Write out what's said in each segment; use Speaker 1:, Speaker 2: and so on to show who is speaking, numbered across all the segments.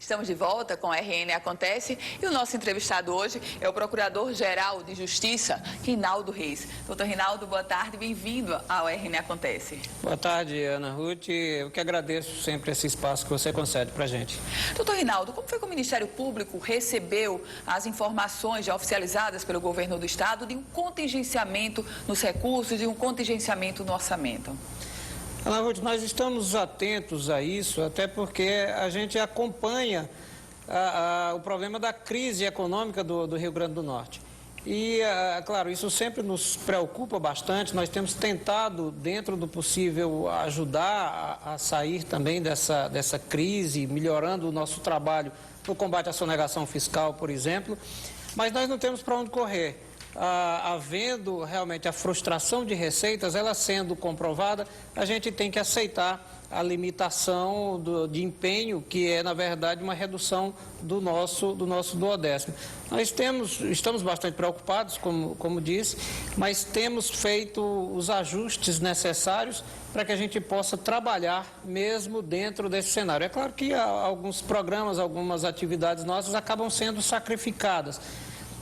Speaker 1: Estamos de volta com o RN Acontece e o nosso entrevistado hoje é o Procurador-Geral de Justiça, Rinaldo Reis. Doutor Rinaldo, boa tarde, bem-vindo ao RN Acontece.
Speaker 2: Boa tarde, Ana Ruth. Eu que agradeço sempre esse espaço que você concede para a gente.
Speaker 1: Doutor Rinaldo, como foi que o Ministério Público recebeu as informações já oficializadas pelo governo do Estado de um contingenciamento nos recursos, de um contingenciamento no orçamento?
Speaker 2: Ana Ruth, nós estamos atentos a isso, até porque a gente acompanha o problema da crise econômica do Rio Grande do Norte. E, claro, isso sempre nos preocupa bastante. Nós temos tentado, dentro do possível, ajudar a sair também dessa crise, melhorando o nosso trabalho no combate à sonegação fiscal, por exemplo. Mas nós não temos para onde correr. Havendo realmente a frustração de receitas, ela sendo comprovada, a gente tem que aceitar a limitação de empenho, que é, na verdade, uma redução do nosso duodécimo. Nós estamos bastante preocupados, como disse, mas temos feito os ajustes necessários para que a gente possa trabalhar mesmo dentro desse cenário. É claro que alguns programas, algumas atividades nossas acabam sendo sacrificadas,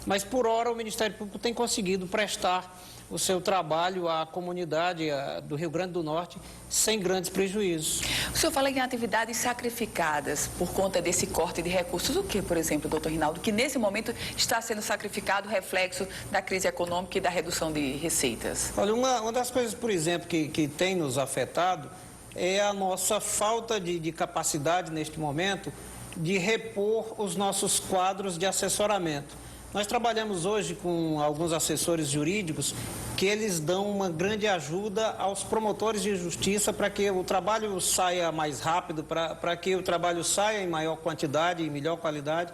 Speaker 2: mas, por hora, o Ministério Público tem conseguido prestar o seu trabalho à comunidade do Rio Grande do Norte sem grandes prejuízos.
Speaker 1: O senhor fala em atividades sacrificadas por conta desse corte de recursos. O que, por exemplo, doutor Rinaldo, que nesse momento está sendo sacrificado reflexo da crise econômica e da redução de receitas?
Speaker 2: Olha, uma das coisas, por exemplo, que tem nos afetado é a nossa falta de capacidade neste momento de repor os nossos quadros de assessoramento. Nós trabalhamos hoje com alguns assessores jurídicos que eles dão uma grande ajuda aos promotores de justiça para que o trabalho saia mais rápido, para que o trabalho saia em maior quantidade e melhor qualidade.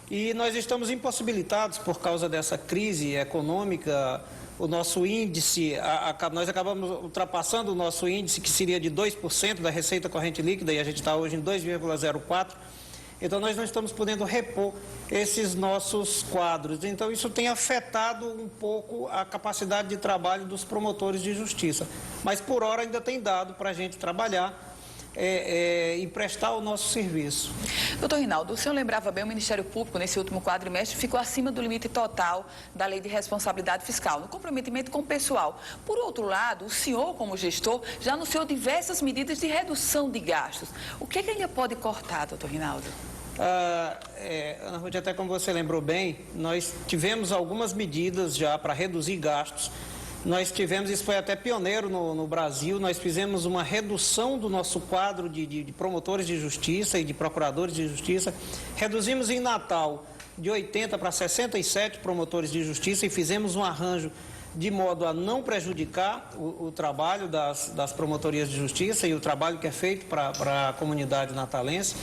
Speaker 2: E nós estamos impossibilitados por causa dessa crise econômica. O nosso índice, nós acabamos ultrapassando o nosso índice, que seria de 2% da receita corrente líquida, e a gente está hoje em 2,04%. Então, nós não estamos podendo repor esses nossos quadros. Então, isso tem afetado um pouco a capacidade de trabalho dos promotores de justiça. Mas, por hora, ainda tem dado para a gente trabalhar e prestar o nosso serviço.
Speaker 1: Doutor Rinaldo, o senhor lembrava bem, o Ministério Público, nesse último quadrimestre, ficou acima do limite total da Lei de Responsabilidade Fiscal, no comprometimento com o pessoal. Por outro lado, o senhor, como gestor, já anunciou diversas medidas de redução de gastos. O que ainda pode cortar, doutor Rinaldo?
Speaker 2: Ana Ruth, até como você lembrou bem, nós tivemos algumas medidas já para reduzir gastos. Nós tivemos, isso foi até pioneiro no Brasil, nós fizemos uma redução do nosso quadro de promotores de justiça e de procuradores de justiça. Reduzimos em Natal de 80 para 67 promotores de justiça e fizemos um arranjo de modo a não prejudicar o trabalho das promotorias de justiça e o trabalho que é feito para a comunidade natalense.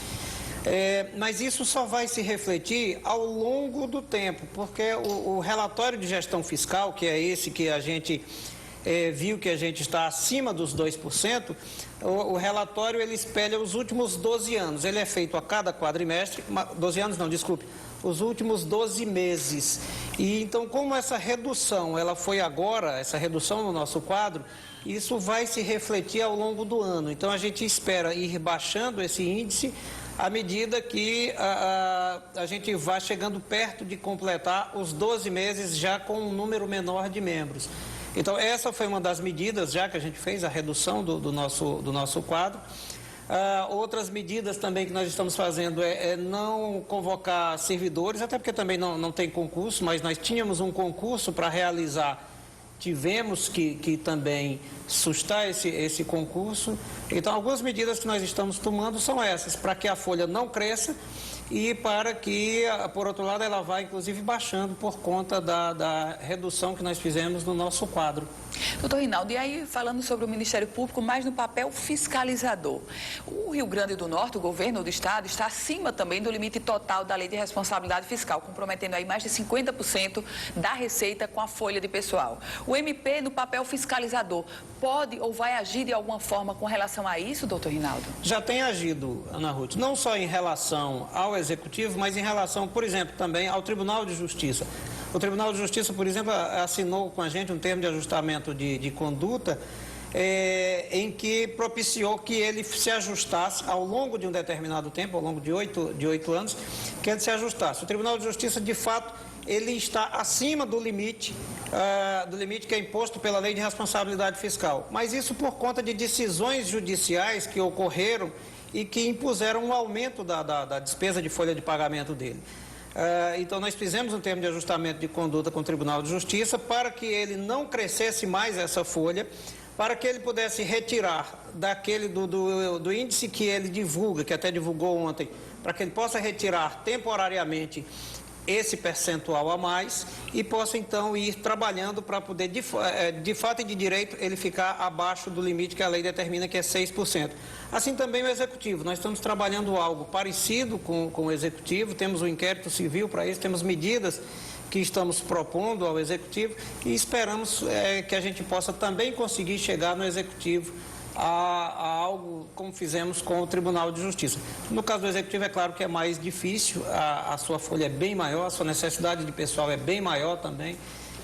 Speaker 2: Mas isso só vai se refletir ao longo do tempo, porque o relatório de gestão fiscal, que é esse que a gente viu que a gente está acima dos 2%, o relatório ele espelha os últimos 12 anos. Ele é feito a cada quadrimestre, 12 anos não, desculpe, os últimos 12 meses. E então, como essa redução, ela foi agora, essa redução no nosso quadro, isso vai se refletir ao longo do ano. Então, a gente espera ir baixando esse índice à medida que a gente vai chegando perto de completar os 12 meses já com um número menor de membros. Então, essa foi uma das medidas já que a gente fez, a redução do nosso quadro. Outras medidas também que nós estamos fazendo é não convocar servidores, até porque também não tem concurso, mas nós tínhamos um concurso para realizar. Tivemos que também sustar esse concurso. Então, algumas medidas que nós estamos tomando são essas, para que a folha não cresça e para que, por outro lado, ela vá, inclusive, baixando por conta da redução que nós fizemos no nosso quadro.
Speaker 1: Doutor Rinaldo, e aí falando sobre o Ministério Público, mais no papel fiscalizador. O Rio Grande do Norte, o governo do Estado, está acima também do limite total da Lei de Responsabilidade Fiscal, comprometendo aí mais de 50% da receita com a folha de pessoal. O MP, no papel fiscalizador, pode ou vai agir de alguma forma com relação a isso, doutor Rinaldo?
Speaker 2: Já tem agido, Ana Ruth, não só em relação ao Executivo, mas em relação, por exemplo, também ao Tribunal de Justiça. O Tribunal de Justiça, por exemplo, assinou com a gente um termo de ajustamento de conduta em que propiciou que ele se ajustasse ao longo de um determinado tempo, ao longo de 8 anos, que ele se ajustasse. O Tribunal de Justiça, de fato, ele está acima do limite que é imposto pela Lei de Responsabilidade Fiscal. Mas isso por conta de decisões judiciais que ocorreram e que impuseram um aumento da despesa de folha de pagamento dele. Então, nós fizemos um termo de ajustamento de conduta com o Tribunal de Justiça para que ele não crescesse mais essa folha, para que ele pudesse retirar do índice que ele divulga, que até divulgou ontem, para que ele possa retirar temporariamente esse percentual a mais e possa, então, ir trabalhando para poder, de fato e de direito, ele ficar abaixo do limite que a lei determina, que é 6%. Assim também o Executivo. Nós estamos trabalhando algo parecido com o Executivo, temos um inquérito civil para isso, temos medidas que estamos propondo ao Executivo e esperamos que a gente possa também conseguir chegar no Executivo a algo como fizemos com o Tribunal de Justiça. No caso do Executivo, é claro que é mais difícil, a sua folha é bem maior, a sua necessidade de pessoal é bem maior também,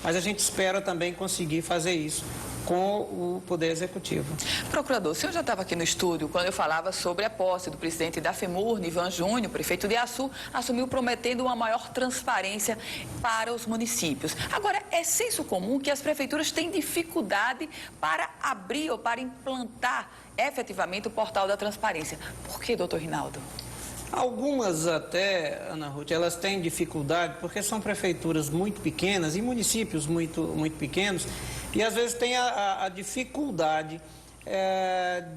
Speaker 2: mas a gente espera também conseguir fazer isso com o Poder Executivo.
Speaker 1: Procurador, o senhor já estava aqui no estúdio quando eu falava sobre a posse do presidente da FEMUR, Nivan Júnior, prefeito de Açu, assumiu prometendo uma maior transparência para os municípios. Agora, é senso comum que as prefeituras têm dificuldade para abrir ou para implantar efetivamente o portal da transparência. Por que, doutor Rinaldo?
Speaker 2: Algumas até, Ana Ruth, elas têm dificuldade porque são prefeituras muito pequenas e municípios muito pequenos e às vezes tem a dificuldade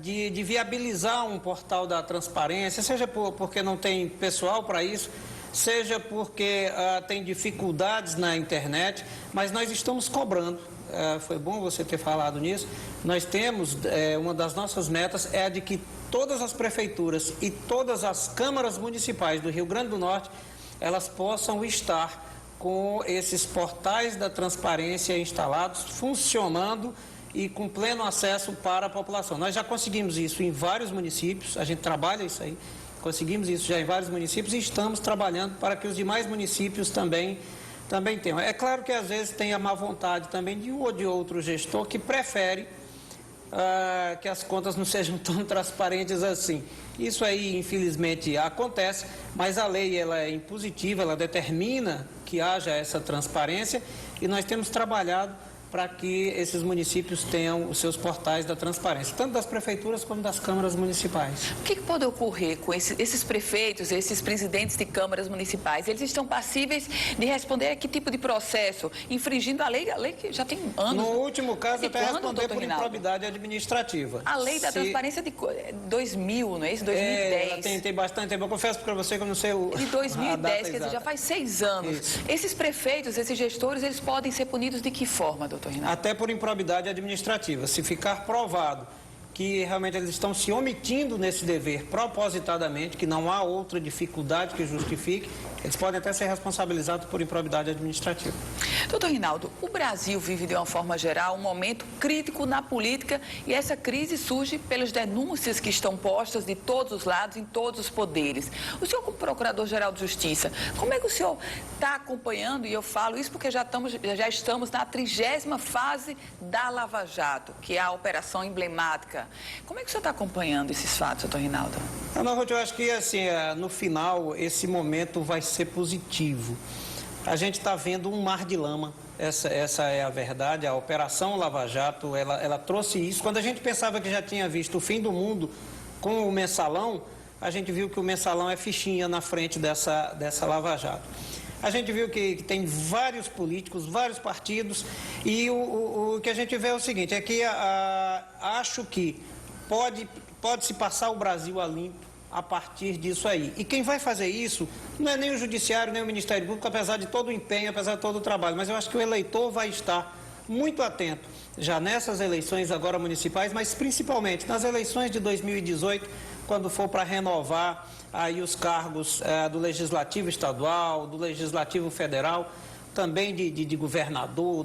Speaker 2: de viabilizar um portal da transparência, seja porque não tem pessoal para isso, seja porque tem dificuldades na internet, mas nós estamos cobrando. Foi bom você ter falado nisso. Nós temos, uma das nossas metas é a de que todas as prefeituras e todas as câmaras municipais do Rio Grande do Norte, elas possam estar com esses portais da transparência instalados, funcionando e com pleno acesso para a população. Nós já conseguimos isso em vários municípios, a gente trabalha isso aí, conseguimos isso já em vários municípios e estamos trabalhando para que os demais municípios também tenham. É claro que às vezes tem a má vontade também de um ou de outro gestor que prefere que as contas não sejam tão transparentes assim. Isso aí, infelizmente, acontece, mas a lei ela é impositiva, ela determina que haja essa transparência e nós temos trabalhado para que esses municípios tenham os seus portais da transparência, tanto das prefeituras como das câmaras municipais.
Speaker 1: O que pode ocorrer com esses prefeitos, esses presidentes de câmaras municipais? Eles estão passíveis de responder a que tipo de processo? Infringindo a lei que já tem anos.
Speaker 2: No último caso, até responder por improbidade administrativa.
Speaker 1: A lei da transparência de 2000, não é isso? 2010.
Speaker 2: Tem bastante tempo. Eu confesso para você que eu não sei o...
Speaker 1: De 2010, quer dizer, já faz 6 anos. Isso. Esses prefeitos, esses gestores, eles podem ser punidos de que forma, doutor?
Speaker 2: Até por improbidade administrativa. Se ficar provado que realmente eles estão se omitindo nesse dever propositadamente, que não há outra dificuldade que justifique, eles podem até ser responsabilizados por improbidade administrativa.
Speaker 1: Doutor Rinaldo, o Brasil vive de uma forma geral um momento crítico na política e essa crise surge pelas denúncias que estão postas de todos os lados, em todos os poderes. O senhor, como Procurador-Geral de Justiça, como é que o senhor está acompanhando, e eu falo isso porque já estamos na 30ª fase da Lava Jato, que é a operação emblemática. Como é que o senhor está acompanhando esses fatos, doutor Rinaldo?
Speaker 2: Eu acho que, assim, no final, esse momento vai ser positivo. A gente está vendo um mar de lama, essa é a verdade. A Operação Lava Jato, ela trouxe isso. Quando a gente pensava que já tinha visto o fim do mundo com o Mensalão, a gente viu que o Mensalão é fichinha na frente dessa Lava Jato. A gente viu que tem vários políticos, vários partidos, e o que a gente vê é o seguinte, é que acho que pode-se passar o Brasil a limpo a partir disso aí. E quem vai fazer isso não é nem o Judiciário, nem o Ministério Público, apesar de todo o empenho, apesar de todo o trabalho, mas eu acho que o eleitor vai estar muito atento, já nessas eleições agora municipais, mas principalmente nas eleições de 2018, quando for para renovar aí os cargos do Legislativo Estadual, do Legislativo Federal, também de governador,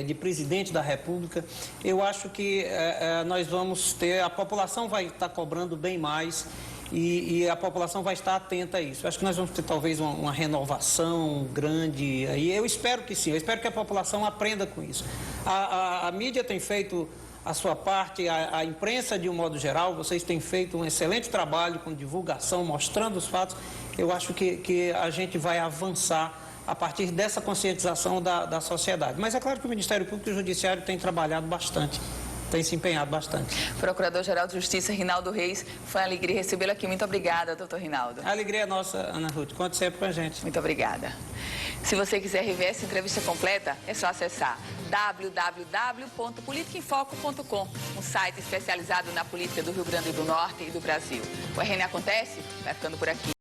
Speaker 2: de presidente da República. Eu acho que nós vamos ter, a população vai estar cobrando bem mais e a população vai estar atenta a isso. Eu acho que nós vamos ter talvez uma renovação grande, e eu espero que sim, eu espero que a população aprenda com isso. A mídia tem feito a sua parte, a imprensa de um modo geral, vocês têm feito um excelente trabalho com divulgação, mostrando os fatos. Eu acho que a gente vai avançar a partir dessa conscientização da sociedade. Mas é claro que o Ministério Público e o Judiciário têm trabalhado bastante, têm se empenhado bastante.
Speaker 1: Procurador-Geral de Justiça, Rinaldo Reis, foi uma alegria recebê-lo aqui. Muito obrigada, doutor Rinaldo.
Speaker 2: A alegria é nossa, Ana Ruth. Conte sempre com a gente.
Speaker 1: Muito obrigada. Se você quiser rever essa entrevista completa, é só acessar www.politicaemfoco.com, um site especializado na política do Rio Grande do Norte e do Brasil. O RN Acontece vai ficando por aqui.